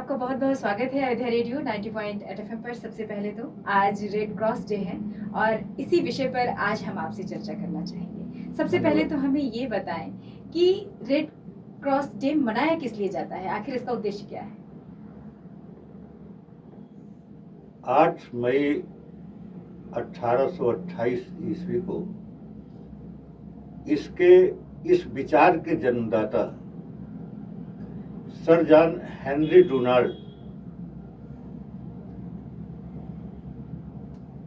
आपका बहुत बहुत स्वागत है अयोध्या रेडियो 90.8 FM पर। सबसे पहले तो आज रेड क्रॉस डे है और इसी विषय पर आज हम आपसे चर्चा करना चाहेंगे। सबसे पहले तो हमें ये बताएं कि रेड क्रॉस डे मनाया किस लिए जाता है, आखिर इसका उद्देश्य क्या है? 8 मई 1828 ईस्वी को इसके इस विचार के जन्मदाता सर जॉन हेनरी डुनाल्ड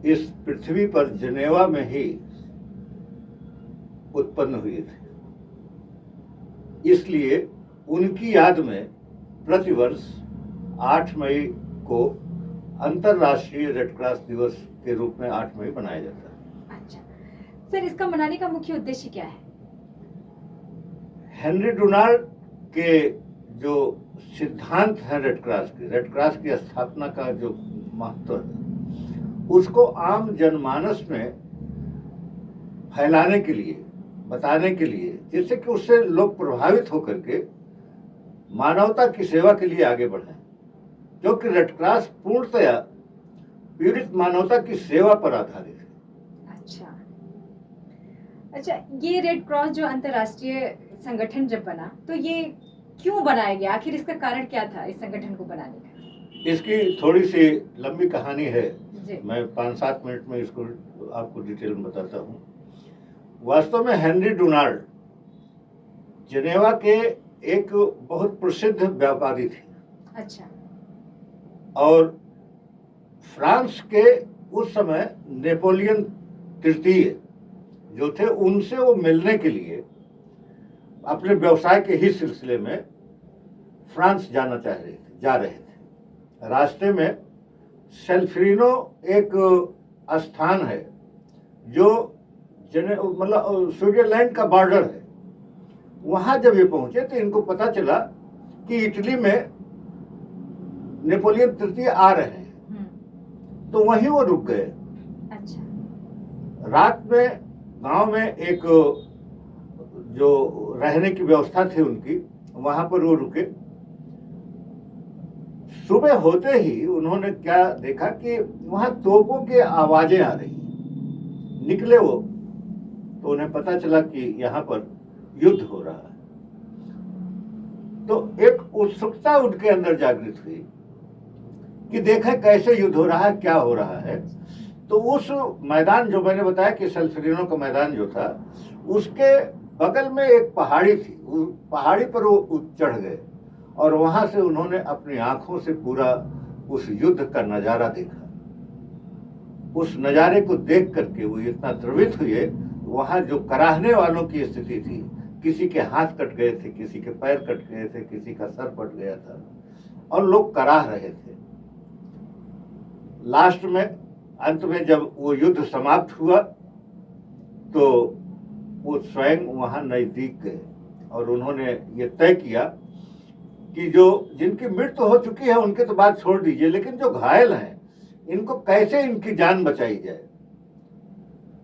इस पृथ्वी पर जिनेवा में ही उत्पन्न हुए थे। इसलिए उनकी याद में प्रतिवर्ष 8 मई को अंतर्राष्ट्रीय रेड क्रॉस दिवस के रूप में 8 मई मनाया जाता है। अच्छा सर, इसका मनाने का मुख्य उद्देश्य क्या है? हेनरी डुनाल्ड के जो सिद्धांत है रेड क्रॉस की स्थापना का जो महत्व है, उसको आम जनमानस में फैलाने के लिए, बताने के लिए, जिससे कि उससे लोग प्रभावित होकर के मानवता की सेवा के लिए आगे बढ़े, क्योंकि रेड क्रॉस पूर्णतया पीड़ित मानवता की सेवा पर आधारित है। अच्छा, ये रेड क्रॉस जो अंतर्राष्ट्रीय संगठन जब बना तो ये क्यों बनाया गया? आखिर इसका कारण क्या था इस संगठन को बनाने का? इसकी थोड़ी सी लंबी कहानी है, मैं 5-7 मिनट में इसको आपको डिटेल में बताता हूँ। वास्तव में हेनरी डुनाल्ड जिनेवा के एक बहुत प्रसिद्ध व्यापारी थे। अच्छा। और फ्रांस के उस समय नेपोलियन तृतीय जो थे, उनसे वो मिलने के लिए अपने व्यवसाय के ही सिलसिले में फ्रांस जा रहे थे। रास्ते में सेल्फरिनो एक स्थान है जो मतलब स्विट्जरलैंड का बॉर्डर है। वहां जब ये पहुंचे तो इनको पता चला कि इटली में नेपोलियन तृतीय आ रहे हैं, तो वहीं वो रुक गए। अच्छा। रात में गांव में एक जो रहने की व्यवस्था थी उनकी, वहां पर वो रुके। सुबह होते ही उन्होंने क्या देखा कि वहां तोपों की आवाजें आ रही। निकले वो तो उन्हें पता चला कि यहाँ पर युद्ध हो रहा है। तो एक उत्सुकता उनके अंदर जागृत हुई कि देखें कैसे युद्ध हो रहा है, क्या हो रहा है। तो उस मैदान जो मैंने बताया कि सेल्फरिनो का मैदान जो था, उसके बगल में एक पहाड़ी थी। उस पहाड़ी पर वो चढ़ गए और वहां से उन्होंने अपनी आंखों से पूरा उस युद्ध का नजारा देखा। उस नजारे को देख करके वो इतना द्रवित हुए। वहां जो कराहने वालों की स्थिति थी, किसी के हाथ कट गए थे, किसी के पैर कट गए थे, किसी का सर फट गया था और लोग कराह रहे थे। लास्ट में, अंत में जब वो युद्ध समाप्त हुआ तो वो स्वयं वहां नजदीक गए और उन्होंने ये तय किया कि जो जिनकी मृत्यु हो चुकी है उनके तो बात छोड़ दीजिए, लेकिन जो घायल हैं इनको कैसे इनकी जान बचाई जाए।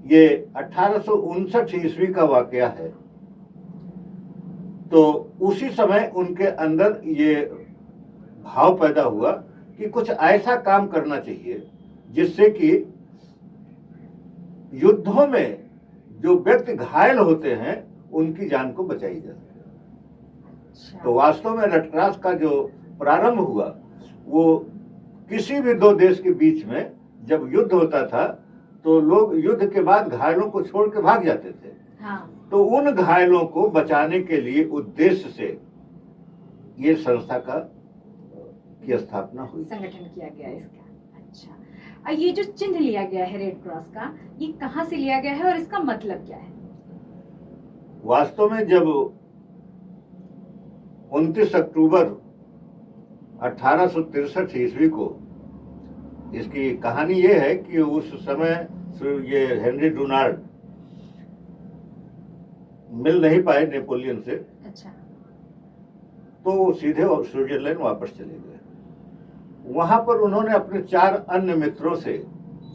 ये 1859 ईस्वी का वाकया है। तो उसी समय उनके अंदर ये भाव पैदा हुआ कि कुछ ऐसा काम करना चाहिए जिससे कि युद्धों में जो व्यक्ति घायल होते हैं उनकी जान को बचाई जा सके। तो वास्तव में रेड क्रॉस का जो प्रारंभ हुआ, वो किसी भी दो देश के बीच में जब युद्ध होता था तो लोग युद्ध के बाद घायलों को छोड़ के भाग जाते थे। हाँ। तो उन घायलों को बचाने के लिए उद्देश्य से ये संस्था की स्थापना हुई, संगठन किया गया इसका। अच्छा, ये जो चिन्ह लिया गया है रेड क्रॉस का, ये कहाँ से लिया गया है और इसका मतलब क्या है? वास्तव में जब 29 अक्टूबर 1863 ईस्वी को, इसकी कहानी ये है कि उस समय ये हेनरी डुनाल्ड मिल नहीं पाए नेपोलियन से। अच्छा। तो वो सीधे स्विट्जरलैंड वापस चले गए। वहां पर उन्होंने अपने 4 अन्य मित्रों से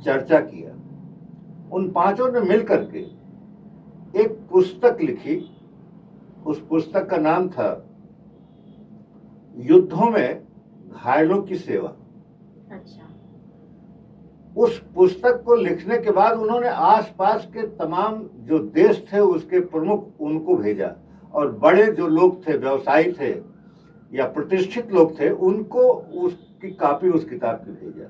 चर्चा किया। उन 5 ने मिलकर के एक पुस्तक लिखी। उस पुस्तक का नाम था युद्धों में घायलों की सेवा। अच्छा। उस पुस्तक को लिखने के बाद उन्होंने आसपास के तमाम जो देश थे उसके प्रमुख उनको भेजा, और बड़े जो लोग थे, व्यवसायी थे या प्रतिष्ठित लोग थे, उनको उसकी कॉपी उस किताब की भेजा,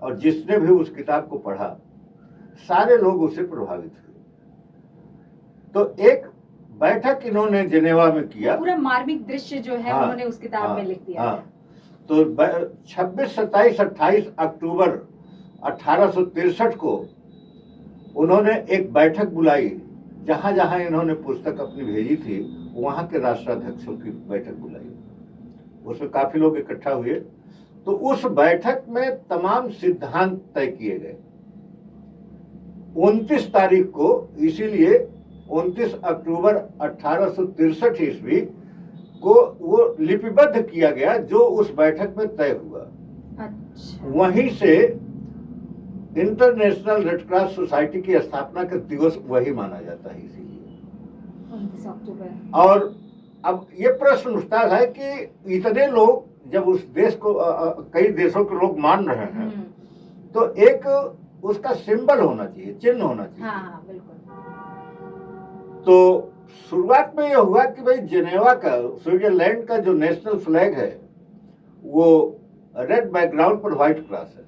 और जिसने भी उस किताब को पढ़ा सारे लोग उससे प्रभावित हुए। तो एक बैठक इन्होंने जिनेवा में किया। पूरा मार्मिक दृश्य जो है उन्होंने उस किताब में लिख दिया। तो 26, 27, 28 अक्टूबर 1863 को उन्होंने एक बैठक बुलाई, जहां जहां इन्होंने पुस्तक अपनी भेजी थी वहां के राष्ट्राध्यक्षों की बैठक बुलाई। उसमें काफी लोग इकट्ठा हुए। तो उस बैठक में तमाम सिद्धांत तय किए गए। 29 तारीख को, इसीलिए 29 अक्टूबर 1863 ईस्वी को वो लिपिबद्ध किया गया जो उस बैठक में तय हुआ। अच्छा। वहीं से इंटरनेशनल रेड क्रॉस सोसाइटी की स्थापना का दिवस वही माना जाता है, इसीलिए 29 अक्टूबर। और अब ये प्रश्न उठता है कि इतने लोग जब उस देश को कई देशों के लोग मान रहे हैं, तो एक उसका सिंबल होना चाहिए, चिन्ह होना चाहिए। हाँ, बिल्कुल। तो शुरुआत में यह हुआ कि भाई जिनेवा का, स्विट्जरलैंड का जो नेशनल फ्लैग है वो रेड बैकग्राउंड पर व्हाइट क्रॉस है।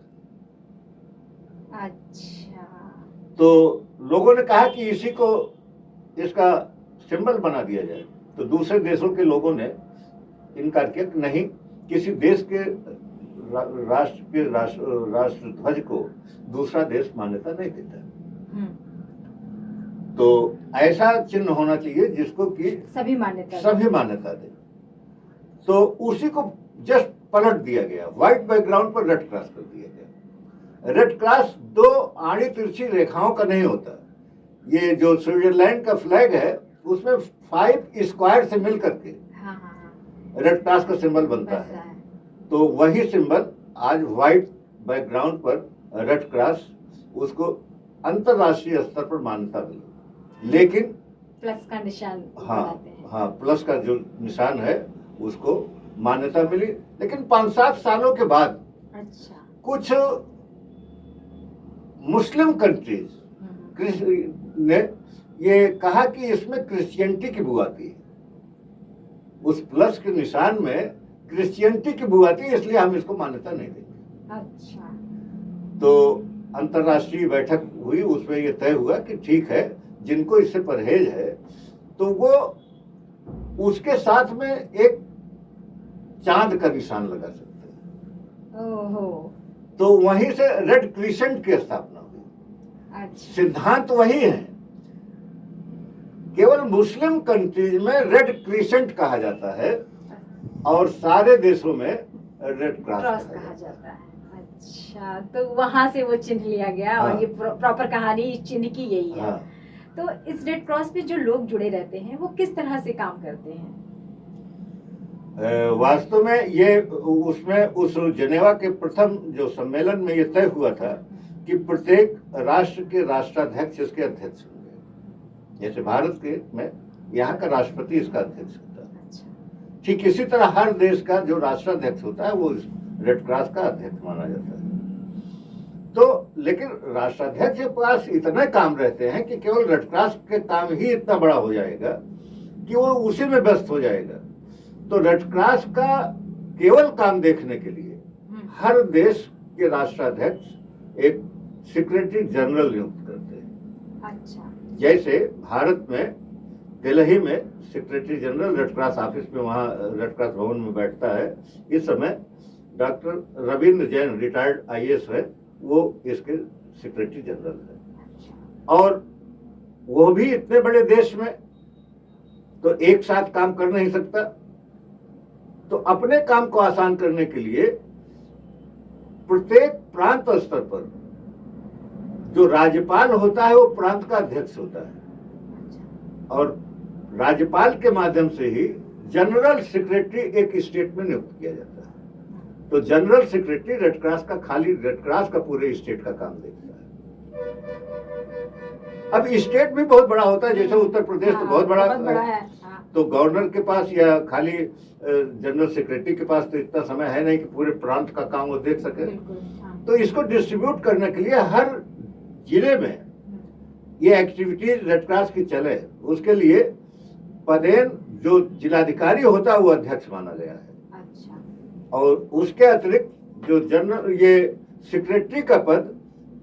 अच्छा। तो लोगों ने कहा कि इसी को इसका सिंबल बना दिया जाए। तो दूसरे देशों के लोगों ने इनकार किया कि नहीं, किसी देश के राष्ट्र ध्वज को दूसरा देश मान्यता नहीं देता। तो ऐसा चिन्ह होना चाहिए जिसको कि सभी मान्यता दे। तो उसी को जस्ट पलट दिया गया, व्हाइट बैकग्राउंड पर रेड क्रॉस कर दिया गया। रेड क्रॉस दो आड़ी तिरछी रेखाओं का नहीं होता। ये जो स्विट्जरलैंड का फ्लैग है उसमें 5 स्क्वायर से मिल करके रेड क्रॉस का सिंबल बनता है। तो वही सिंबल आज व्हाइट बैकग्राउंड पर रेड क्रॉस, उसको अंतरराष्ट्रीय स्तर पर मान्यता मिली। लेकिन प्लस का निशान, हाँ, प्लस का जो निशान है उसको मान्यता मिली। लेकिन 5-7 सालों के बाद अच्छा, कुछ मुस्लिम कंट्रीज ने ये कहा कि इसमें क्रिश्चियनिटी की बू आती है, उस प्लस के निशान में क्रिश्चियनिटी की बू आती है, इसलिए हम इसको मान्यता नहीं देंगे। अच्छा। तो अंतरराष्ट्रीय बैठक हुई, उसमें यह तय हुआ कि ठीक है, जिनको इससे परहेज है तो वो उसके साथ में एक चांद का निशान लगा सकते हैं। ओहो। तो वहीं से रेड क्रिसेंट की स्थापना हुई। अच्छा। सिद्धांत वही है, केवल मुस्लिम कंट्रीज में रेड क्रिसेंट कहा जाता है और सारे देशों में रेड क्रॉस कहा जाता है। अच्छा, तो वहां से वो चिन्ह लिया गया। हाँ। और ये प्रॉपर कहानी इस चिन्ह की यही है। हाँ। तो इस रेड क्रॉस पे जो लोग जुड़े रहते हैं वो किस तरह से काम करते हैं? वास्तव में ये उसमें उस जिनेवा के प्रथम जो सम्मेलन में ये तय हुआ था कि प्रत्येक राष्ट्र के राष्ट्राध्यक्ष इसके अध्यक्ष होंगे। जैसे भारत के में यहाँ का राष्ट्रपति इसका अध्यक्ष होता है। अच्छा। ठीक इसी तरह हर देश का जो राष्ट्राध्यक्ष होता है वो रेड क्रॉस का अध्यक्ष माना जाता है। तो लेकिन राष्ट्राध्यक्ष के पास इतने काम रहते हैं कि केवल रेड क्रॉस के काम ही इतना बड़ा हो जाएगा कि वो उसी में व्यस्त हो जाएगा। तो रेड क्रॉस का केवल काम देखने के लिए हर देश के राष्ट्राध्यक्ष एक सेक्रेटरी जनरल नियुक्त करते हैं। अच्छा। जैसे भारत में दिल्ली में secretary general red cross office में, वहाँ रेड क्रॉस भवन में बैठता है। इस समय doctor Ravindra Jain retired IAS है, वो इसके सेक्रेटरी जनरल है। और वो भी इतने बड़े देश में तो एक साथ काम कर नहीं सकता। तो अपने काम को आसान करने के लिए प्रत्येक प्रांत स्तर पर जो राज्यपाल होता है वो प्रांत का अध्यक्ष होता है, और राज्यपाल के माध्यम से ही जनरल सेक्रेटरी एक स्टेट में नियुक्त किया जाता है। तो जनरल सेक्रेटरी रेड क्रॉस का, खाली रेड क्रॉस का पूरे स्टेट का काम देखता है। अब स्टेट भी बहुत बड़ा होता है, जैसे उत्तर प्रदेश तो बहुत बड़ा है। हाँ। तो गवर्नर के पास या खाली जनरल सेक्रेटरी के पास तो इतना समय है नहीं कि पूरे प्रांत का काम वो देख सके। बिल्कुल, हाँ। तो इसको डिस्ट्रीब्यूट करने के लिए हर जिले में ये एक्टिविटीज रेड क्रॉस की चले, उसके लिए पदेन जो जिलाधिकारी होता है वो अध्यक्ष माना गया है। अच्छा। और उसके अतिरिक्त जो जनरल ये सेक्रेटरी का पद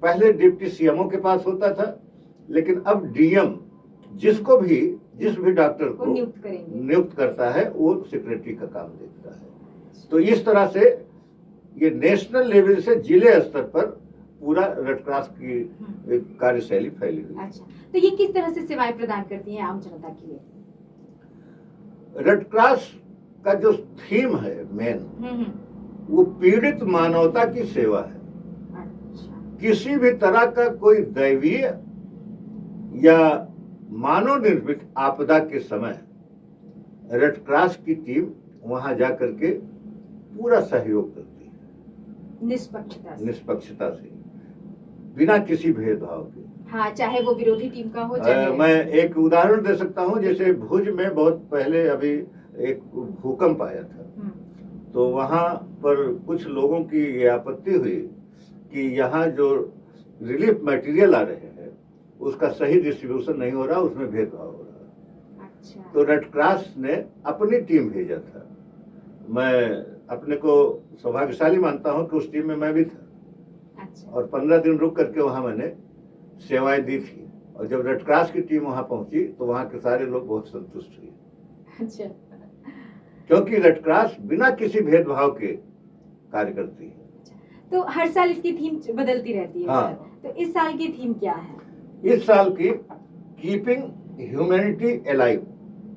पहले डिप्टी सीएमओ के पास होता था, लेकिन अब डीएम जिस भी डॉक्टर को नियुक्त करता है वो सेक्रेटरी का काम देखता है। तो इस तरह से ये नेशनल लेवल से जिले स्तर पर पूरा रेड क्रॉस की कार्यशैली फैली हुई। अच्छा, तो ये किस तरह से सेवाएं प्रदान करती हैं आम जनता के लिए? रेड क्रॉस का जो थीम है मेन, वो पीड़ित मानवता की सेवा है। अच्छा। किसी भी तरह का कोई दैवीय या मानव निर्मित आपदा के समय रेड क्रॉस की टीम वहां जाकर के पूरा सहयोग करती है, निष्पक्षता से, बिना किसी भेदभाव के। हाँ, चाहे वो विरोधी टीम का हो, चाहे मैं एक उदाहरण दे सकता हूँ। जैसे भुज में बहुत पहले अभी एक भूकंप आया था, तो वहां पर कुछ लोगों की ये आपत्ति हुई कि यहाँ जो रिलीफ मटेरियल आ रहे हैं उसका सही डिस्ट्रीब्यूशन नहीं हो रहा, उसमें भेदभाव हो रहा। अच्छा। तो रेड क्रॉस ने अपनी टीम भेजा था। मैं अपने को सौभाग्यशाली मानता हूं कि उस टीम में मैं भी था। अच्छा। और 15 दिन रुक करके वहां मैंने सेवाएं दी थी, और जब रेड क्रॉस की टीम वहां पहुंची तो वहां के सारे लोग बहुत संतुष्ट हुए। अच्छा। क्योंकि रेड क्रॉस बिना किसी भेदभाव के कार्य करती है। तो हर साल इसकी थीम बदलती रहती है। हाँ। तो इस साल की थीम क्या है? इस साल की कीपिंग ह्यूमैनिटी अलाइव,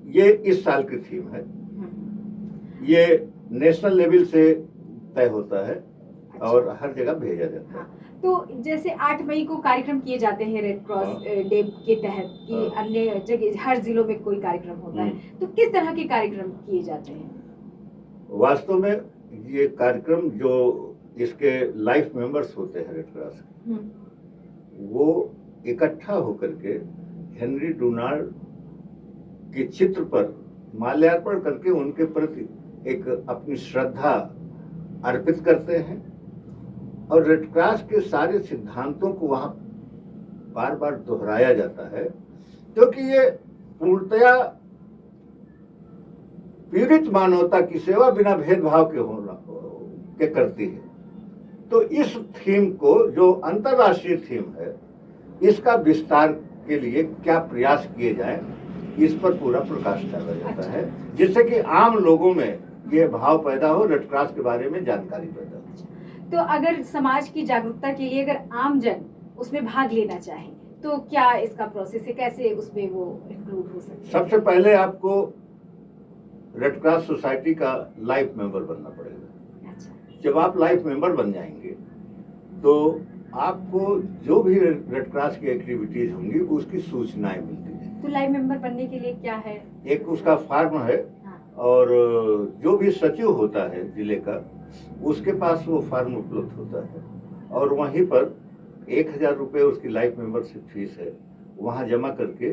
ये इस साल की थीम है। ये नेशनल लेवल से तय होता है। अच्छा। और हर जगह भेजा जाता है। तो जैसे 8 मई को कार्यक्रम किए जाते हैं रेड क्रॉस डे के तहत कि अन्य जगह हर जिलों में कोई कार्यक्रम होता है, तो किस तरह के कार्यक्रम किए जाते हैं? वास्तव में ये कार्यक्रम जो इसके लाइफ मेंबर्स होते हैं रेड क्रॉस के, वो इकट्ठा होकर के हेनरी डुनाल्ड के चित्र पर माल्यार्पण करके उनके प्रति एक अपनी श्रद्धा अर्पित करते हैं, और रेड क्रॉस के सारे सिद्धांतों को वहां बार बार दोहराया जाता है, क्योंकि ये पूर्णतया पीड़ित मानवता की सेवा बिना भेदभाव के करती है। तो इस थीम को, जो अंतर्राष्ट्रीय थीम है, इसका विस्तार के लिए क्या प्रयास किए जाए, इस पर पूरा प्रकाश डाला जाता है, जिससे कि आम लोगों में ये भाव पैदा हो, रेड क्रॉस के बारे में जानकारी पैदा हो। तो अगर समाज की जागरूकता के लिए अगर आम जन उसमें भाग लेना चाहे तो क्या इसका प्रोसेस है, कैसे उसमें वो इंक्लूड हो सकता है? सबसे पहले आपको रेड क्रॉस सोसाइटी का लाइफ मेंबर बनना पड़ेगा। अच्छा। जब आप लाइफ मेंबर बन जाएंगे तो आपको जो भी रेड क्रॉस की एक्टिविटीज होंगी उसकी सूचनाएं मिलती है। तो लाइव मेंबर बनने के लिए क्या है? एक उसका फॉर्म है। हाँ। और जो भी सचिव होता है जिले का, उसके पास वो फॉर्म उपलब्ध होता है, और वहीं पर 1000 रुपये उसकी लाइफ मेंबरशिप फीस है, वहाँ जमा करके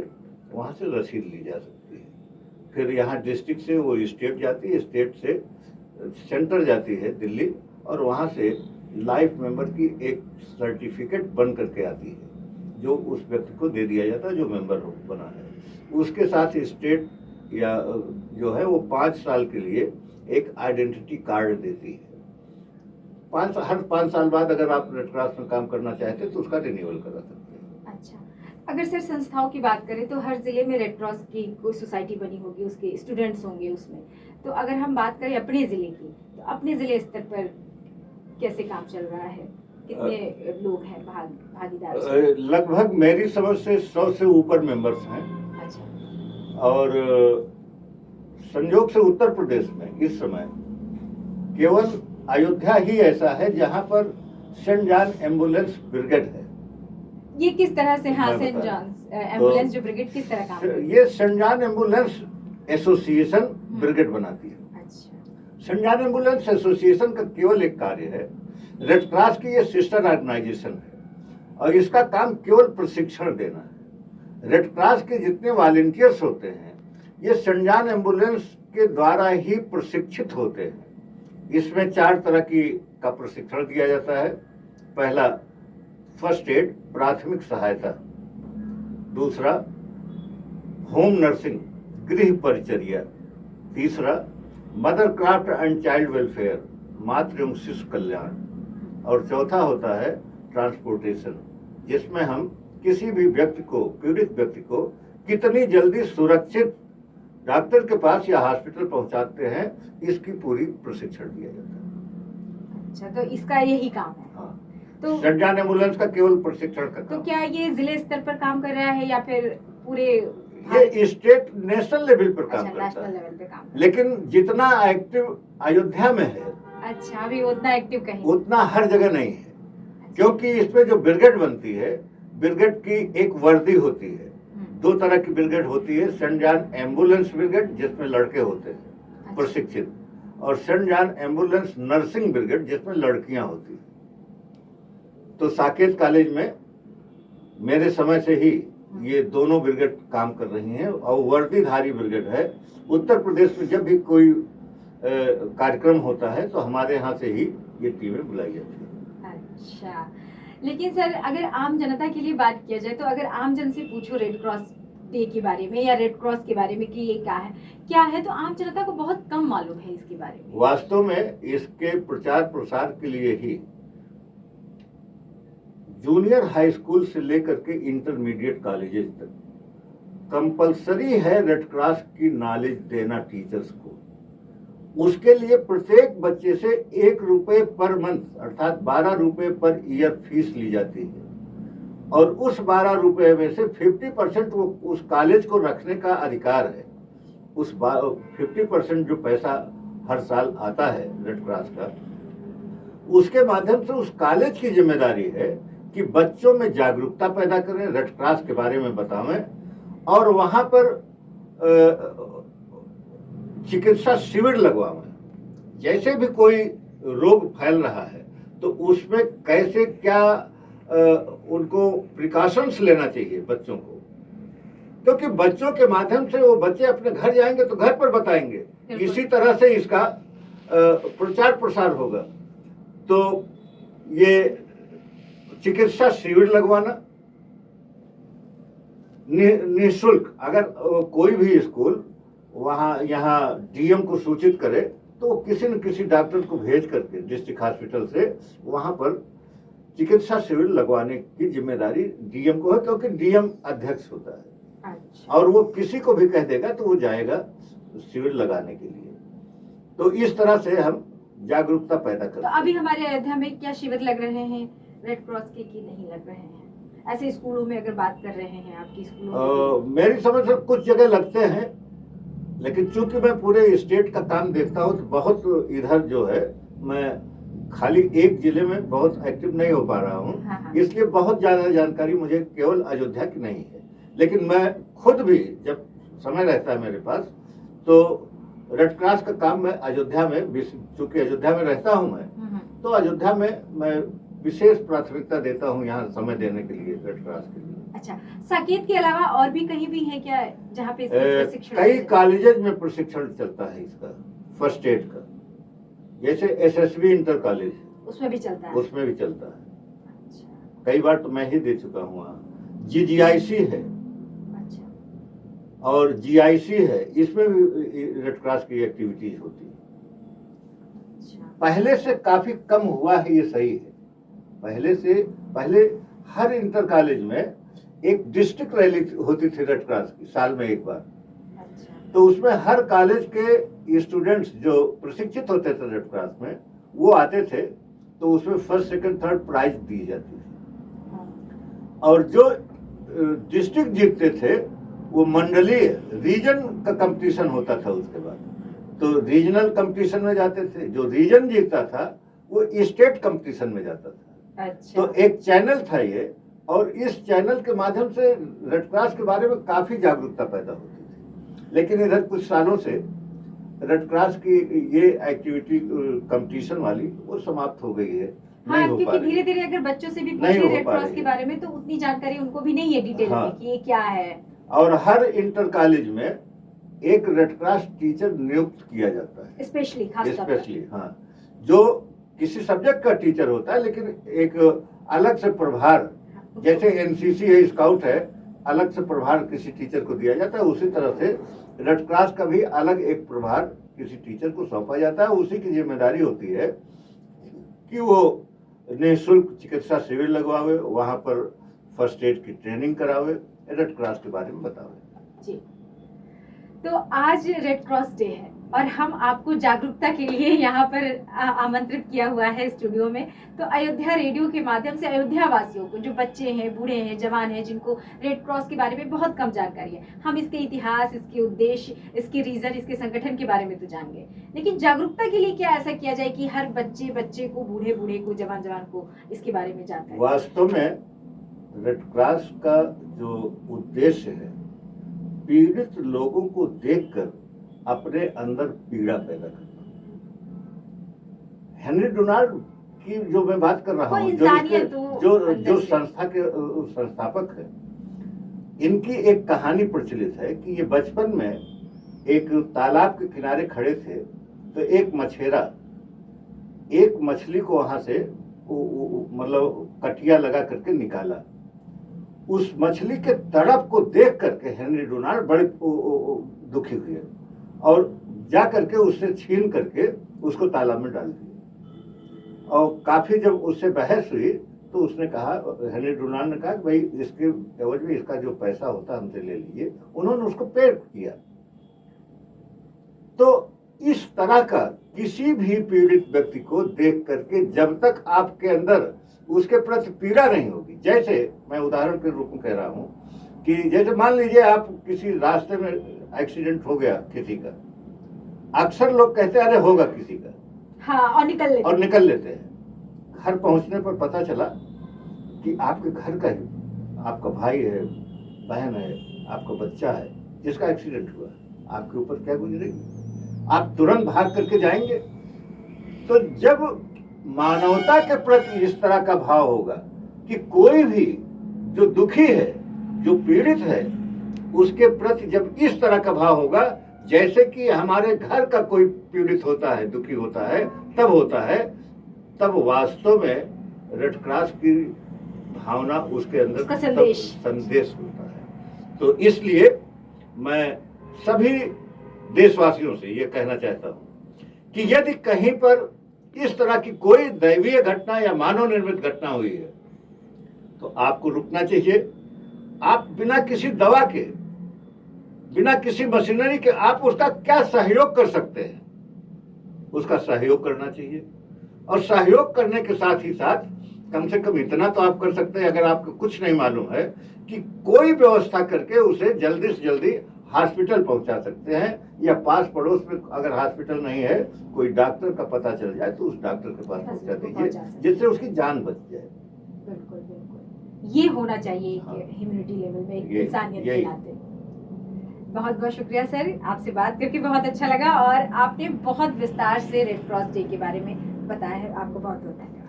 वहाँ से रसीद ली जा सकती है। फिर यहाँ डिस्ट्रिक्ट से वो स्टेट जाती है, स्टेट से सेंटर जाती है दिल्ली, और वहाँ से लाइफ मेंबर की एक सर्टिफिकेट बन करके आती है, जो उस व्यक्ति को दे दिया जाता है जो मेंबर बना है। उसके साथ स्टेट या जो है वो 5 साल के लिए एक आइडेंटिटी कार्ड देती है। हर 5 साल बाद अगर आप रेड क्रॉस में काम करना चाहते हैं तो उसका रिन्यूअल करा सकते हैं। अच्छा, अगर सर संस्थाओं की बात करें तो हर जिले में रेड क्रॉस की कोई सोसाइटी बनी होगी, उसके स्टूडेंट्स होंगे उसमें। तो अगर हम बात करें अपने जिले की, तो अपने जिले स्तर पर कैसे काम चल रहा है, कितने लोग हैं भागीदार? लगभग मेरी समझ से 100 से ऊपर मेंबर्स हैं। अच्छा। और संयोग से उत्तर प्रदेश में इस समय केवल अयोध्या ही ऐसा है जहां पर सेंट जॉन एम्बुलेंस ब्रिगेड है। ये किस तरह से? हाँ, सेंट जॉन एम्बुलेंस जो ब्रिगेड किस तरह काम करती है? ये Saint John Ambulance association brigade बनाती है। अच्छा। सेंट जॉन एम्बुलेंस एसोसिएशन का केवल एक कार्य है, रेड क्रॉस की ये सिस्टर ऑर्गेनाइजेशन है, और इसका काम केवल प्रशिक्षण देना है। रेड क्रॉस के जितने वॉलंटियर्स होते हैं ये संजान एम्बुलेंस के द्वारा ही प्रशिक्षित होते हैं। इसमें 4 तरह का प्रशिक्षण दिया जाता है। पहला फर्स्ट एड, प्राथमिक सहायता। दूसरा होम नर्सिंग, गृह परिचर्या। तीसरा mother craft and child welfare, मातृ एवं शिशु कल्याण। और चौथा होता है ट्रांसपोर्टेशन, जिसमें हम किसी भी व्यक्ति को, पीड़ित व्यक्ति को कितनी जल्दी सुरक्षित डॉक्टर के पास या हॉस्पिटल पहुंचाते हैं, इसकी पूरी प्रशिक्षण दिया जाता है। अच्छा, तो इसका यही काम है। हाँ, तो संजान एम्बुलेंस का केवल प्रशिक्षण का तो काम। क्या ये जिले स्तर पर काम कर रहा है या फिर पूरे ये स्टेट नेशनल लेवल पर काम करता नेशनल है, लेवल पे काम लेकिन जितना एक्टिव अयोध्या में है अच्छा, अभी उतना एक्टिव कहीं उतना हर जगह नहीं है, क्योंकि इसमें जो ब्रिगेड बनती है, ब्रिगेड की एक वर्दी होती है। 2 तरह की ब्रिगेड होती है, संजान एम्बुलेंस ब्रिगेड जिसमें लड़के होते हैं प्रशिक्षित, और संजान एम्बुलेंस नर्सिंग ब्रिगेड जिसमें लड़कियां होती हैं। तो साकेत कॉलेज में मेरे समय से ही ये दोनों ब्रिगेड काम कर रही हैं और वर्दीधारी ब्रिगेड है। उत्तर प्रदेश में जब भी कोई कार्यक्रम होता है तो हमारे यहाँ से ही ये टीमें बुलाई जाती है। अच्छा, लेकिन सर अगर आम जनता के लिए बात किया जाए तो अगर आम जन से पूछो रेड क्रॉस डे के बारे में या रेड क्रॉस के बारे में कि ये क्या है तो आम जनता को बहुत कम मालूम है इसके बारे में। वास्तव में इसके प्रचार प्रसार के लिए ही जूनियर हाई स्कूल से लेकर के इंटरमीडिएट कॉलेजेस तक कंपलसरी है रेड क्रॉस की नॉलेज देना टीचर्स को। उसके लिए प्रत्येक बच्चे से 1 रुपए पर मंथ अर्थात 12 रुपए पर ईयर फीस ली जाती है, और उस 12 रुपए में से 50% वो उस कॉलेज को रखने का अधिकार है। उस 50% जो पैसा हर साल आता है रेड क्रॉस का, उसके माध्यम से उस कॉलेज की जिम्मेदारी है कि बच्चों में जागरूकता पैदा करें, रेड क्रॉस के बारे में बतावें, और वहां पर चिकित्सा शिविर लगवाएं। जैसे भी कोई रोग फैल रहा है तो उसमें कैसे क्या उनको प्रिकॉशंस लेना चाहिए बच्चों को, क्योंकि बच्चों के माध्यम से वो बच्चे अपने घर जाएंगे तो घर पर बताएंगे। इसी तरह से इसका प्रचार प्रसार होगा। तो ये चिकित्सा शिविर लगवाना निःशुल्क, अगर कोई भी स्कूल वहाँ यहाँ डीएम को सूचित करे तो किसी न किसी डॉक्टर को भेज करके डिस्ट्रिक्ट हॉस्पिटल से वहाँ पर चिकित्सा शिविर लगवाने की जिम्मेदारी डीएम को है, क्योंकि डीएम अध्यक्ष होता है। अच्छा। और वो किसी को भी कह देगा तो वो जाएगा शिविर लगाने के लिए। तो इस तरह से हम जागरूकता पैदा करते हैं। तो अभी हमारे अयोध्या में क्या शिविर लग रहे हैं रेड क्रॉस के कि नहीं लग रहे हैं? ऐसे स्कूलों में अगर बात कर रहे हैं आपकी स्कूलों में? मेरी समझ से कुछ जगह लगते हैं, लेकिन चूंकि मैं पूरे स्टेट का काम देखता हूँ तो बहुत इधर जो है मैं खाली एक जिले में बहुत एक्टिव नहीं हो पा रहा हूँ। हाँ। इसलिए बहुत ज्यादा जानकारी मुझे केवल अयोध्या की नहीं है, लेकिन मैं खुद भी जब समय रहता है मेरे पास तो रेड क्रॉस का काम मैं अयोध्या में, चूंकि अयोध्या में रहता हूँ मैं, तो अयोध्या में मैं विशेष प्राथमिकता देता हूँ यहाँ समय देने के लिए रेड क्रॉस के लिए। अच्छा, साकेत के अलावा और भी कहीं भी है क्या जहाँ पे प्रशिक्षण? कई कॉलेजेस में प्रशिक्षण चलता है इसका, फर्स्ट एड का, जैसे एसएसबी इंटर कॉलेज उसमें भी चलता है? उसमें भी चलता है। अच्छा। कई बार तो मैं ही दे चुका हूँ वहाँ। जीजीआईसी है। अच्छा। और जीआईसी है, इसमें भी रेड क्रॉस की एक्टिविटीज होती है। अच्छा। पहले से काफी कम हुआ है, ये सही है। पहले हर इंटर कॉलेज में एक डिस्ट्रिक्ट रैली होती थी रेड क्रॉस की, साल में एक बार। अच्छा। तो उसमें हर कॉलेज के स्टूडेंट्स जो प्रशिक्षित होते थे रेड क्रॉस में, वो आते थे, तो उसमें फर्स्ट सेकंड थर्ड प्राइज दी जाती थी। और जो डिस्ट्रिक्ट जीतते थे वो मंडलीय रीजन का कंपटीशन होता था। उसके बाद तो रीजनल कंपटीशन में जाते थे, जो रीजन जीतता था वो स्टेट कंपटीशन में जाता था। अच्छा। तो एक चैनल था ये, और इस चैनल के माध्यम से रेड क्रॉस के बारे में काफी जागरूकता पैदा होती थी। लेकिन इधर कुछ सालों से रेड क्रॉस की ये एक्टिविटी कंपटीशन वाली वो समाप्त हो गई है। हाँ, क्योंकि धीरे धीरे अगर बच्चों से भी पूछे रेड क्रॉस के बारे में तो उतनी जानकारी उनको भी नहीं है डिटेल में कि ये क्या है। और हर इंटर कॉलेज में एक रेड क्रॉस टीचर नियुक्त किया जाता है, स्पेशली खास तौर पर। स्पेशली, हाँ, जो किसी सब्जेक्ट का टीचर होता है, लेकिन एक अलग से प्रभार, जैसे एनसीसी है, स्काउट है, अलग से प्रभार किसी टीचर को दिया जाता है, उसी तरह से रेड क्रॉस का भी अलग एक प्रभार किसी टीचर को सौंपा जाता है। उसी की जिम्मेदारी होती है कि वो निःशुल्क चिकित्सा शिविर लगवावे, वहां पर फर्स्ट एड की ट्रेनिंग करावे, रेड क्रॉस के बारे में बतावे। जी, तो आज रेड क्रॉस डे है और हम आपको जागरूकता के लिए यहाँ पर आमंत्रित किया हुआ है स्टूडियो में। तो अयोध्या रेडियो के माध्यम से अयोध्या वासियों को, जो बच्चे हैं, बूढ़े हैं, जवान हैं, जिनको रेड क्रॉस के बारे में बहुत कम जानकारी है, हम इसके इतिहास, इसके उद्देश्य, इसके रीजन, इसके संगठन के बारे में तो जान गए, लेकिन जागरूकता के लिए क्या ऐसा किया जाए कि हर बच्चे को, बूढ़े को, जवान को इसके बारे में जानकारी। वास्तव में रेड क्रॉस का जो उद्देश्य है, पीड़ित लोगों को देखकर अपने अंदर पीड़ा पैदा करना। हेनरी डोनाल्ड की जो मैं बात कर रहा हूँ, जो संस्था के संस्थापक है, इनकी एक कहानी प्रचलित है कि ये बचपन में एक तालाब के किनारे खड़े थे, तो एक मछेरा एक मछली को वहां से मतलब कटिया लगा करके निकाला। उस मछली के तड़प को देख करके हेनरी डोनाल्ड बड़े दुखी हुए और जा करके उससे छीन करके उसको तालाब में डाल दिया। और काफी जब उससे बहस हुई तो उसने कहा, हेनरी डोनाल्ड ने कहा कि भाई इसके एवज में इसका जो पैसा होता हमसे ले लीजिए। उन्होंने उसको पे किया। तो इस तरह का किसी भी पीड़ित व्यक्ति को देख करके जब तक आपके अंदर उसके प्रति पीड़ा नहीं होगी, जैसे मैं उदाहरण के रूप में कह रहा हूं कि जैसे मान लीजिए आप किसी रास्ते में एक्सीडेंट हो गया किसी का, अक्सर लोग कहते हैं अरे होगा किसी का, हाँ, और निकल लेते हैं। घर पहुंचने पर पता चला कि आपके घर का ही, आपका भाई है, बहन है, आपका बच्चा है जिसका एक्सीडेंट हुआ, आपके ऊपर क्या गुजरेगी? आप तुरंत भाग करके जाएंगे। तो जब मानवता के प्रति इस तरह का भाव होगा कि कोई भी जो दुखी है, जो पीड़ित है, उसके प्रति जब इस तरह का भाव होगा, जैसे कि हमारे घर का कोई पीड़ित होता है, दुखी होता है, तब वास्तव में रेड क्रॉस की भावना उसके अंदर संदेश होता है। तो इसलिए मैं सभी देशवासियों से ये कहना चाहता हूं कि यदि कहीं पर इस तरह की कोई दैवीय घटना या मानव निर्मित घटना हुई है तो आपको रुकना चाहिए। आप बिना किसी दवा के, बिना किसी मशीनरी के आप उसका क्या सहयोग कर सकते हैं, उसका सहयोग करना चाहिए। और सहयोग करने के साथ ही साथ कम से कम इतना तो आप कर सकते हैं, अगर आपको कुछ नहीं मालूम है, कि कोई व्यवस्था करके उसे जल्दी से जल्दी हॉस्पिटल पहुंचा सकते हैं, या पास पड़ोस में अगर हॉस्पिटल नहीं है, कोई डॉक्टर का पता चल जाए तो उस डॉक्टर के पास पहुंचा दीजिए, जिससे उसकी जान बच जाए। बिल्कुल बिल्कुल, ये होना चाहिए ह्यूमैनिटी लेवल में, एक इंसानियत के नाते। बहुत बहुत शुक्रिया सर, आपसे बात करके बहुत अच्छा लगा और आपने बहुत विस्तार से रेड क्रॉस डे के बारे में बताया है। आपको बहुत बहुत धन्यवाद।